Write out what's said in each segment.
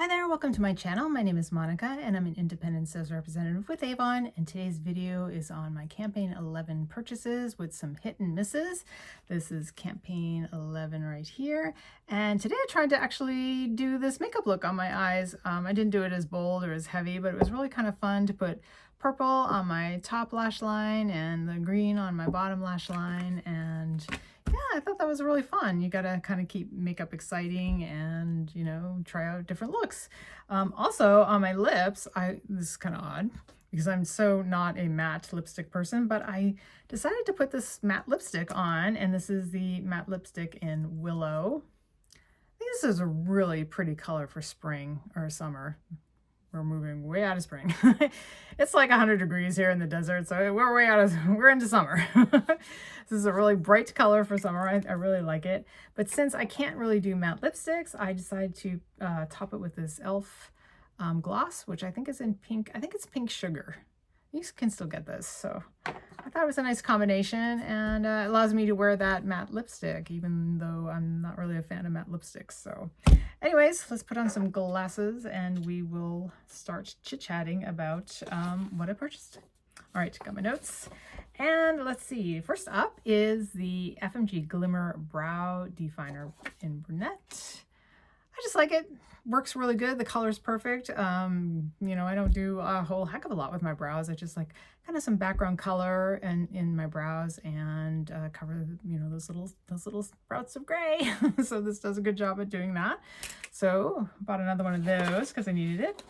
Hi there, welcome to my channel. My name is Monica and I'm an independent sales representative with Avon, and today's video is on my campaign 11 purchases with some hit and misses. This is campaign 11 right here, and today I tried to actually do this makeup look on my eyes. I didn't do it as bold or as heavy, but it was really kind of fun to put purple on my top lash line and the green on my bottom lash line, and yeah, I thought that was really fun. You gotta kind of keep makeup exciting and, you know, try out different looks. Also on my lips, this is kind of odd because I'm so not a matte lipstick person, but I decided to put this matte lipstick on, and this is the matte lipstick in Willow. I think this is a really pretty color for spring or summer. We're moving way out of spring. It's like 100 degrees here in the desert, so we're into summer. This is a really bright color for summer. I really like it. But since I can't really do matte lipsticks, I decided to top it with this e.l.f. Gloss, which I think is in pink. I think it's pink sugar. You can still get this, so I thought it was a nice combination, and it allows me to wear that matte lipstick, even though I'm not really a fan of matte lipsticks. So anyways, let's put on some glasses and we will start chit-chatting about what I purchased. All right, got my notes. And let's see, first up is the FMG Glimmer Brow Definer in Brunette. I just like it. Works really good. The color's perfect. You know, I don't do a whole heck of a lot with my brows. I just like kind of some background color and in my brows, and cover, you know, those little sprouts of gray. So this does a good job at doing that. So bought another one of those because I needed it.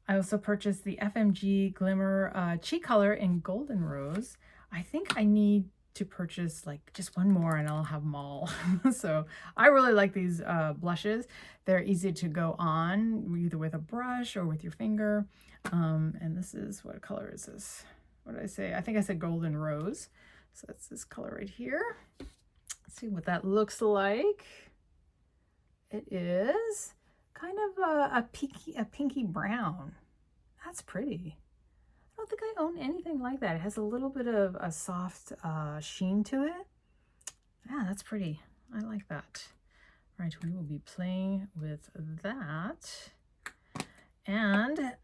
I also purchased the FMG Glimmer Cheek Color in Golden Rose. I think I need to purchase like just one more and I'll have them all. So I really like these blushes. They're easy to go on either with a brush or with your finger. And this is, what color is this? What did I say? I think I said Golden Rose. So that's this color right here. Let's see what that looks like. It is kind of a pinky brown. That's pretty. I don't think I own anything like that. It has a little bit of a soft sheen to it. Yeah, that's pretty. I like that. All right, we will be playing with that. And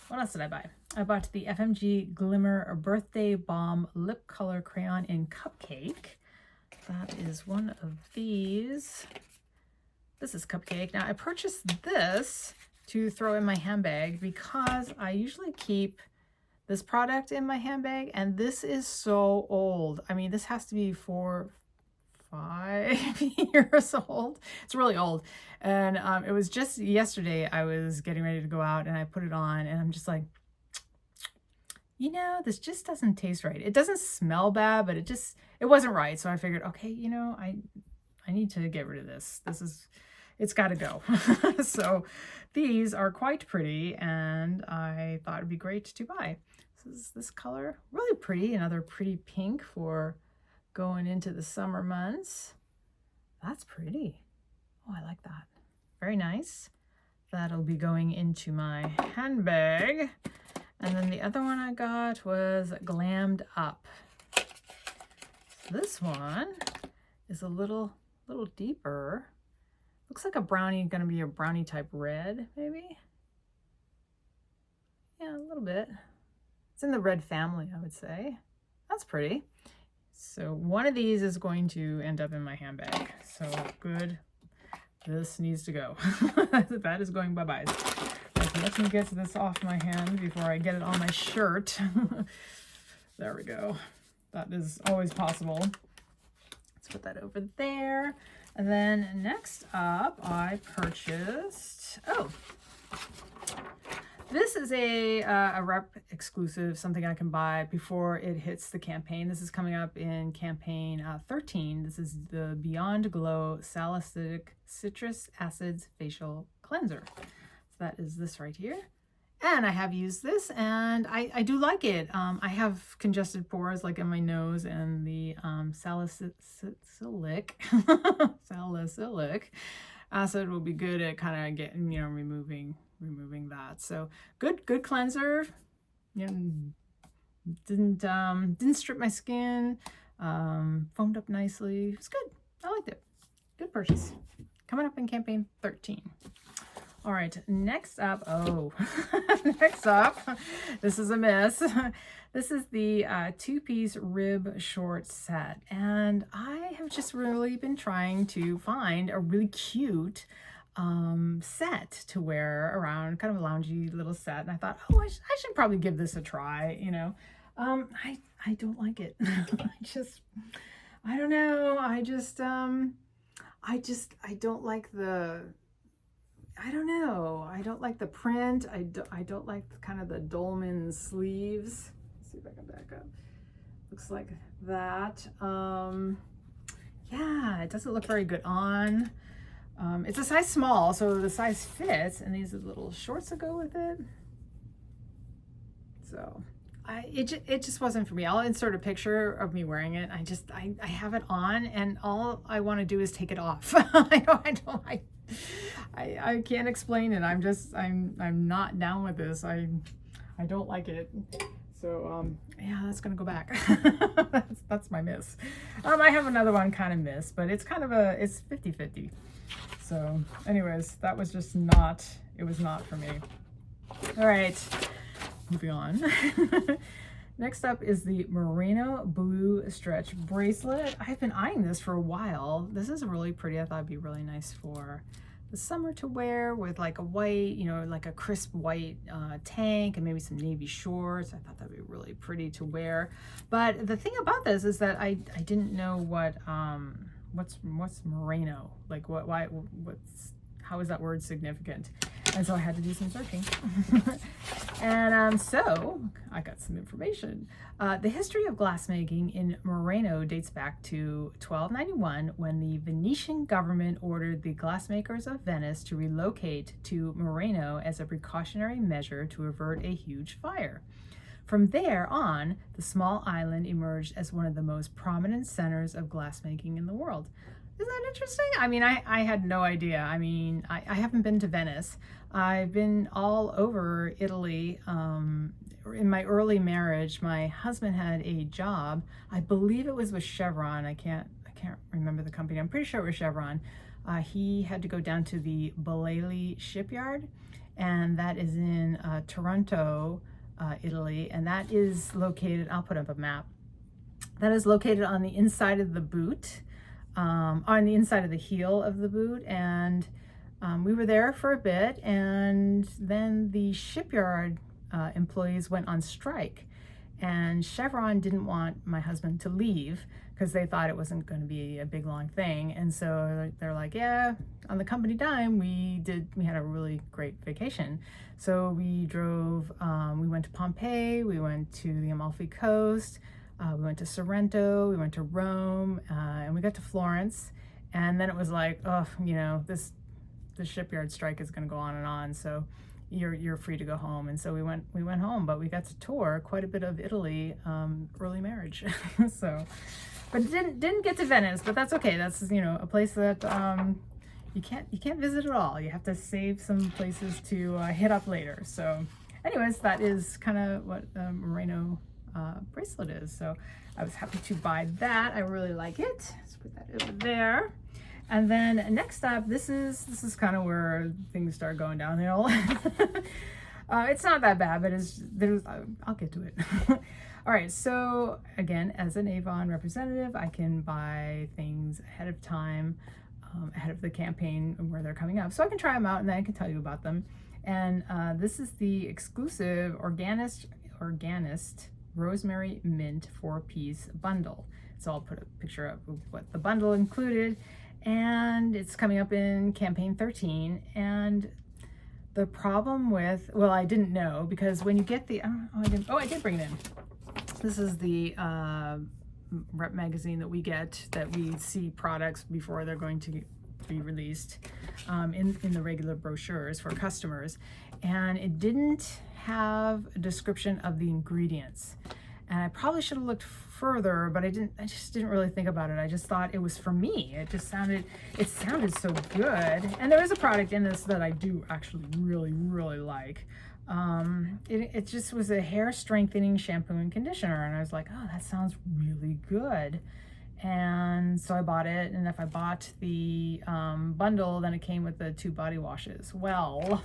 what else did I buy? I bought the FMG Glimmer Birthday Balm Lip Color Crayon in Cupcake. That is one of these. This is Cupcake. Now, I purchased this to throw in my handbag because I usually keep this product in my handbag, and this is so old. I mean, this has to be 5 years old. It's really old. And it was just yesterday I was getting ready to go out and I put it on, and I'm just like, you know, this just doesn't taste right. It doesn't smell bad, but it wasn't right. So I figured, okay, you know, I need to get rid of this. It's got to go. So these are quite pretty, and I thought it'd be great to buy. This is this color, really pretty. Another pretty pink for going into the summer months. That's pretty. Oh, I like that. Very nice. That'll be going into my handbag. And then the other one I got was Glammed Up. So this one is a little deeper. Looks like a brownie, gonna be a brownie type red, maybe? Yeah, a little bit. It's in the red family, I would say. That's pretty. So one of these is going to end up in my handbag. So good. This needs to go. That is going bye-bye. Okay, let me get this off my hand before I get it on my shirt. There we go. That is always possible. Let's put that over there. And then next up, I purchased, this is a rep exclusive, something I can buy before it hits the campaign. This is coming up in campaign 13. This is the Beyond Glow Salicylic Citrus Acids Facial Cleanser. So that is this right here. And I have used this, and I do like it. I have congested pores like in my nose, and the salicylic acid will be good at kind of getting, you know, removing that. So good cleanser. You know, didn't strip my skin. Foamed up nicely. It's good. I liked it. Good purchase. Coming up in campaign 13. All right, next up, next up, this is a miss. This is the two-piece rib short set, and I have just really been trying to find a really cute set to wear around, kind of a loungy little set, and I thought, oh, I should probably give this a try, you know. I don't like it. I don't know, I don't like the, I don't know. I don't like the print. I don't like kind of the dolman sleeves. Let's see if I can back up. Looks like that. Yeah, it doesn't look very good on. It's a size small, so the size fits, and these are little shorts that go with it. So it just wasn't for me. I'll insert a picture of me wearing it. I have it on, and all I want to do is take it off. I can't explain it. I'm not down with this. I don't like it. So yeah, that's gonna go back. that's my miss. I have another one kind of miss, but it's kind of it's 50-50. So anyways, that was just not, it was not for me. All right, moving on. Next up is the Murano blue stretch bracelet. I've been eyeing this for a while. This is really pretty. I thought it'd be really nice for the summer to wear with like a white, you know, like a crisp white tank and maybe some navy shorts. I thought that'd be really pretty to wear. But the thing about this is that I didn't know what's Murano, like how is that word significant? And so I had to do some searching. And so I got some information. The history of glassmaking in Murano dates back to 1291, when the Venetian government ordered the glassmakers of Venice to relocate to Murano as a precautionary measure to avert a huge fire. From there on, the small island emerged as one of the most prominent centers of glassmaking in the world. Isn't that interesting? I mean, I had no idea. I mean, I haven't been to Venice. I've been all over Italy. In my early marriage, my husband had a job. I believe it was with Chevron. I can't remember the company. I'm pretty sure it was Chevron. He had to go down to the Baleli shipyard, and that is in Taranto, Italy, and that is located, I'll put up a map, that is located on the inside of the boot, on the inside of the heel of the boot. And we were there for a bit, and then the shipyard employees went on strike, and Chevron didn't want my husband to leave because they thought it wasn't going to be a big long thing. And so they're like, yeah, on the company dime, we had a really great vacation. So we drove, we went to Pompeii, we went to the Amalfi Coast, we went to Sorrento, we went to Rome, and we got to Florence. And then it was like, oh, you know, the shipyard strike is going to go on and on, so you're free to go home. And so we went home, but we got to tour quite a bit of Italy, early marriage. So, but didn't get to Venice, but that's okay. That's, you know, a place that you can't visit at all. You have to save some places to hit up later. So anyways, that is kind of what Murano bracelet is. So I was happy to buy that. I really like it. Let's put that over there. And then next up, this is kind of where things start going downhill. It's not that bad, but I'll get to it. All right, so again, as an Avon representative, I can buy things ahead of time, ahead of the campaign where they're coming up. So I can try them out, and then I can tell you about them. And this is the exclusive Organist Rosemary Mint 4-piece bundle. So I'll put a picture up of what the bundle included. And it's coming up in campaign 13. And the problem with, well, I didn't know, because when you get the, I did bring it in. This is the rep magazine that we get, that we see products before they're going to be released in the regular brochures for customers. And it didn't have a description of the ingredients. And I probably should have looked further, but I just didn't really think about it. I just thought it was for me. It sounded so good. And there is a product in this that I do actually really, really like. It just was a hair strengthening shampoo and conditioner. And I was like, oh, that sounds really good. And so I bought it, and if I bought the bundle, then it came with the 2 body washes. Well,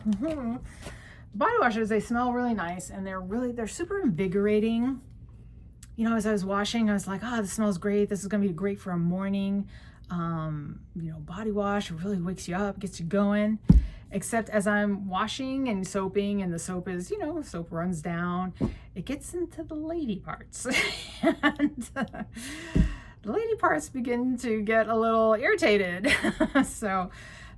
body washes, they smell really nice, and they're super invigorating. You know, as I was washing, I was like, oh, this smells great. This is gonna be great for a morning, you know, body wash. It really wakes you up, gets you going. Except as I'm washing and soaping, and the soap is, you know, soap runs down, it gets into the lady parts. And the lady parts begin to get a little irritated. So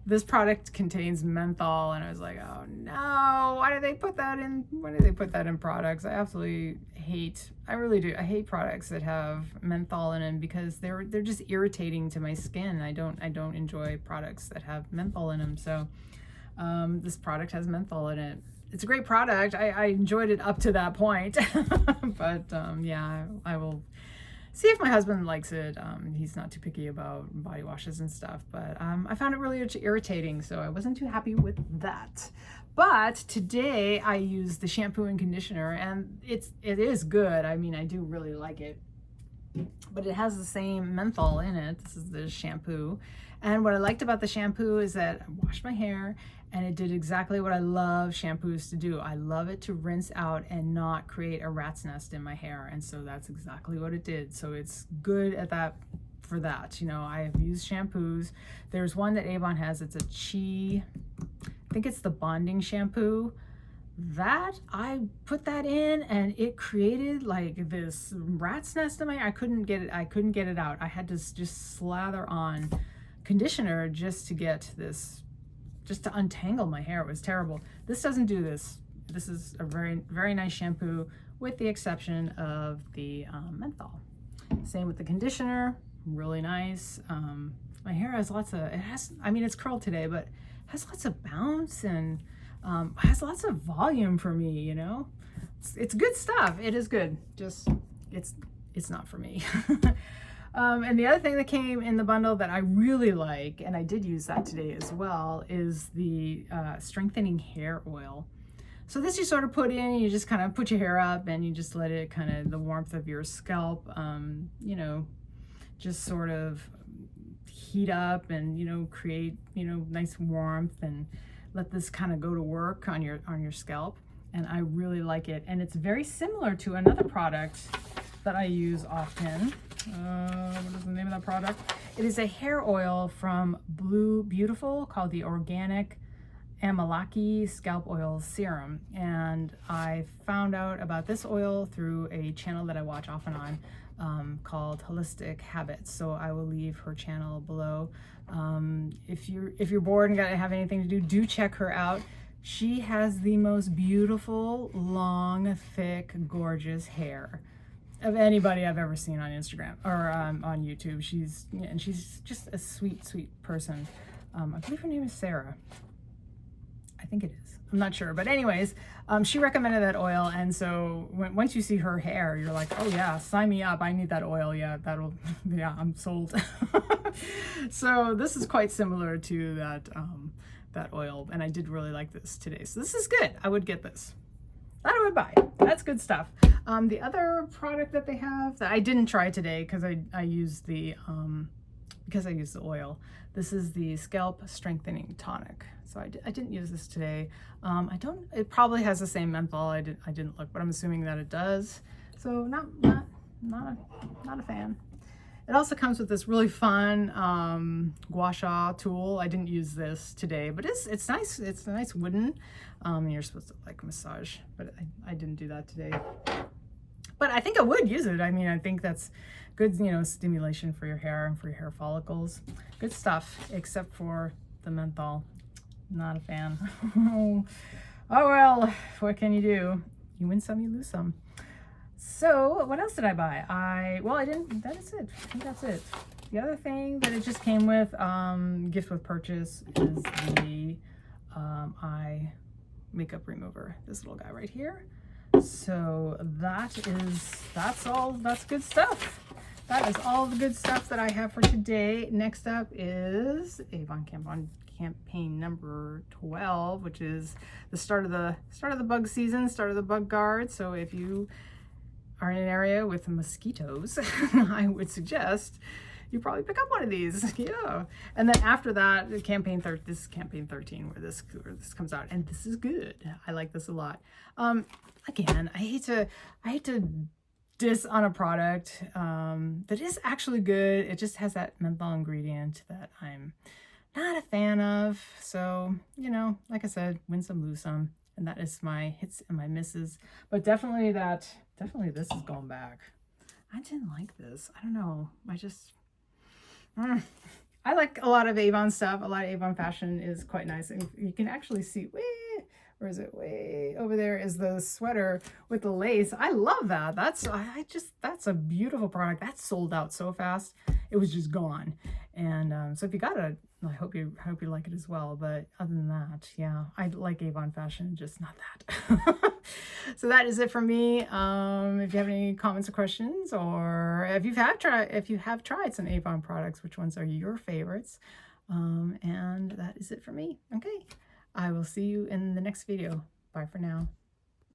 this product contains menthol, and I was like, oh no, why do they put that in? Why do they put that in products? I absolutely hate, I really do. I hate products that have menthol in them because they're just irritating to my skin. I don't enjoy products that have menthol in them. So this product has menthol in it. It's a great product. I enjoyed it up to that point. But yeah, I will see if my husband likes it. He's not too picky about body washes and stuff, but I found it really irritating, so I wasn't too happy with that. But today I used the shampoo and conditioner, and it is good. I mean, I do really like it, but it has the same menthol in it. This is the shampoo. And what I liked about the shampoo is that I washed my hair, and it did exactly what I love shampoos to do. I love it to rinse out and not create a rat's nest in my hair. And so that's exactly what it did. So it's good at that for that. You know, I have used shampoos. There's one that Avon has. It's a I think it's the bonding shampoo. That I put that in, and it created like this rat's nest in my hair. I couldn't get it out. I had to just slather on conditioner just to get this, just to untangle my hair. It was terrible. This doesn't do this. This is a very, very nice shampoo, with the exception of the menthol. Same with the conditioner, really nice. My hair has lots of, I mean, it's curled today, but it has lots of bounce, and has lots of volume for me, you know? It's good stuff. It is good. Just, it's not for me. And the other thing that came in the bundle that I really like, and I did use that today as well, is the strengthening hair oil. So this you sort of put in, you just kind of put your hair up, and you just let it kind of, the warmth of your scalp, you know, just sort of heat up and, you know, create, you know, nice warmth, and let this kind of go to work on your scalp. And I really like it. And it's very similar to another product that I use often. What is the name of that product? It is a hair oil from Blue Beautiful called the Organic Amalaki Scalp Oil Serum. And I found out about this oil through a channel that I watch off and on called Holistic Habits. So I will leave her channel below. If you're bored and gotta have anything to do, do check her out. She has the most beautiful, long, thick, gorgeous hair of anybody I've ever seen on Instagram or on YouTube. She's just a sweet, sweet person. I believe her name is Sarah. I think it is. I'm not sure, but anyways, she recommended that oil, and so once you see her hair, you're like, oh yeah, sign me up. I need that oil. Yeah, yeah, I'm sold. So this is quite similar to that oil, and I did really like this today. So this is good. I would get this. That I would buy. That's good stuff. The other product that they have that I didn't try today because I used the oil. This is the Scalp Strengthening Tonic. So I didn't use this today. It probably has the same menthol. I didn't look, but I'm assuming that it does. So not a fan. It also comes with this really fun gua sha tool. I didn't use this today, but it's nice. It's a nice wooden. You're supposed to like massage, but I didn't do that today. But I think I would use it. I mean, I think that's good, you know, stimulation for your hair and for your hair follicles. Good stuff, except for the menthol. Not a fan. Oh well, what can you do? You win some, you lose some. So what else did I buy? Well, I didn't, that is it. I think that's it. The other thing that it just came with, gift with purchase, is the eye makeup remover. This little guy right here. So that's good stuff. That is all the good stuff that I have for today. Next up is Avon campaign number 12, which is the start of the bug season, start of the bug guard. So if you are in an area with mosquitoes, I would suggest you probably pick up one of these. Yeah. And then after that, this is campaign 13 where this comes out, and this is good. I like this a lot. Again, I hate to diss on a product that is actually good. It just has that menthol ingredient that I'm not a fan of. So, you know, like I said, win some, lose some. And that is my hits and my misses. But definitely this is going back. I didn't like this. I don't know. I like a lot of Avon stuff. A lot of Avon fashion is quite nice. And you can actually see, where is it? Way over there is the sweater with the lace. I love that. That's a beautiful product. That sold out so fast. It was just gone. And so if you got it, I hope you like it as well. But other than that, yeah, I like Avon fashion, just not that. So that is it for me. If you have any comments or questions, or if you have tried some Avon products, which ones are your favorites? And that is it for me. Okay, I will see you in the next video. Bye for now.